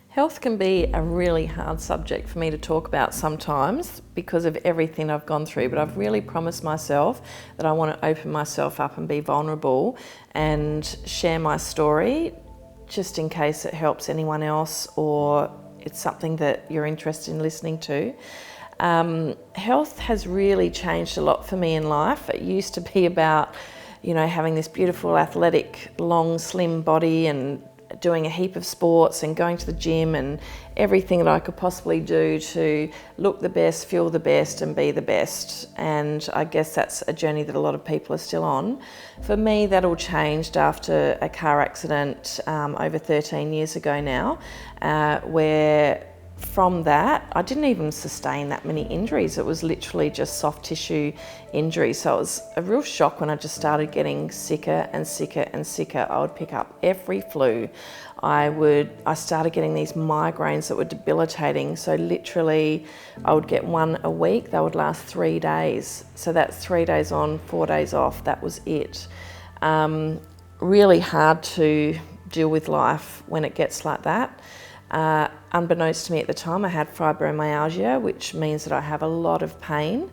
Health can be a really hard subject for me to talk about sometimes because of everything I've gone through, but I've really promised myself that I want to open myself up and be vulnerable and share my story just in case it helps anyone else or it's something that you're interested in listening to. Health has really changed a lot for me in life. It used to be about, having this beautiful, athletic, long, slim body and doing a heap of sports and going to the gym and everything that I could possibly do to look the best, feel the best and be the best. And I guess that's a journey that a lot of people are still on. For me, that all changed after a car accident over 13 years ago now, where from that, I didn't even sustain that many injuries. It was literally just soft tissue injuries. So it was a real shock when I just started getting sicker and sicker and sicker. I would pick up every flu. I started getting these migraines that were debilitating. So literally I would get one a week. They would last 3 days. So that's 3 days on, 4 days off. That was it. Really hard to deal with life when it gets like that. Unbeknownst to me at the time, I had fibromyalgia, which means that I have a lot of pain.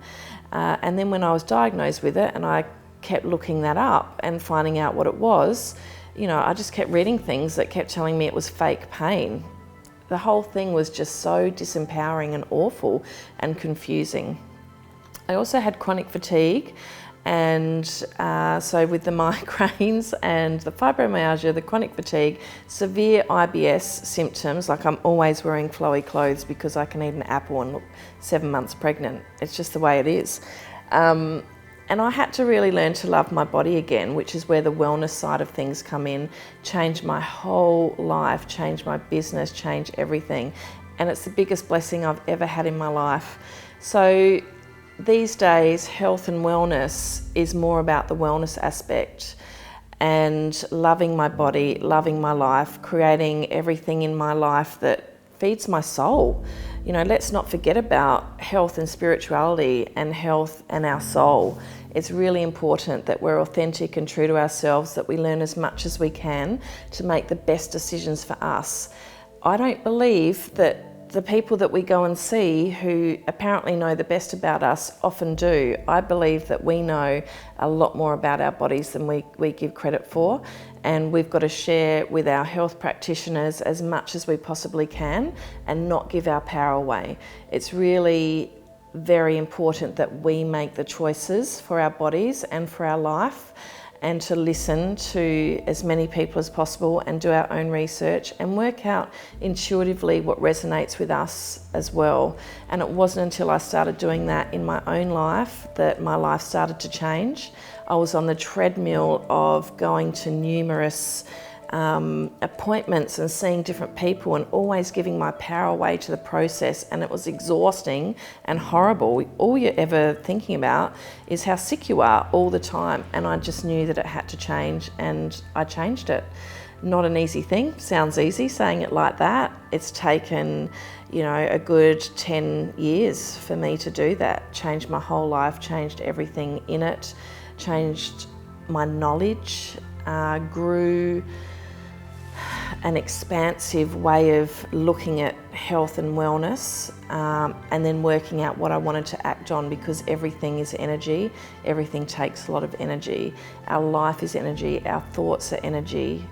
And then when I was diagnosed with it and I kept looking that up and finding out what it was, I just kept reading things that kept telling me it was fake pain. The whole thing was just so disempowering and awful and confusing. I also had chronic fatigue. And so with the migraines and the fibromyalgia, the chronic fatigue, severe IBS symptoms, like I'm always wearing flowy clothes because I can eat an apple and look 7 months pregnant. It's just the way it is. And I had to really learn to love my body again, which is where the wellness side of things come in, change my whole life, change my business, change everything. And it's the biggest blessing I've ever had in my life. So these days, health and wellness is more about the wellness aspect and loving my body, loving my life, creating everything in my life that feeds my soul. Let's not forget about health and spirituality and health and our soul. It's really important that we're authentic and true to ourselves, that we learn as much as we can to make the best decisions for us. I don't believe that the people that we go and see who apparently know the best about us often do. I believe that we know a lot more about our bodies than we give credit for, and we've got to share with our health practitioners as much as we possibly can and not give our power away. It's really very important that we make the choices for our bodies and for our life, and to listen to as many people as possible and do our own research and work out intuitively what resonates with us as well. And it wasn't until I started doing that in my own life that my life started to change. I was on the treadmill of going to numerous appointments and seeing different people and always giving my power away to the process, and it was exhausting and horrible. All you're ever thinking about is how sick you are all the time, and I just knew that it had to change, and I changed it. Not an easy thing. Sounds easy saying it like that. It's taken a good 10 years for me to do that. Changed my whole life, changed everything in it, changed my knowledge, grew an expansive way of looking at health and wellness, and then working out what I wanted to act on, because everything is energy. Everything takes a lot of energy. Our life is energy. Our thoughts are energy.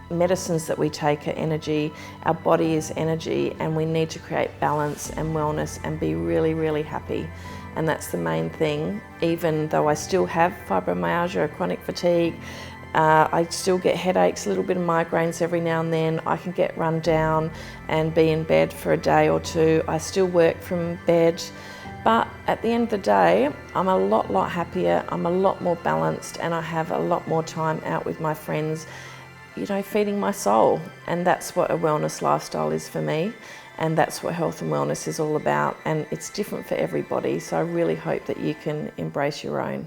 Medicines that we take are energy. Our body is energy, and we need to create balance and wellness and be really, really happy. And that's the main thing. Even though I still have fibromyalgia, chronic fatigue, I still get headaches, a little bit of migraines every now and then. I can get run down and be in bed for a day or two. I still work from bed. But at the end of the day, I'm a lot happier. I'm a lot more balanced, and I have a lot more time out with my friends, feeding my soul. And that's what a wellness lifestyle is for me. And that's what health and wellness is all about. And it's different for everybody. So I really hope that you can embrace your own.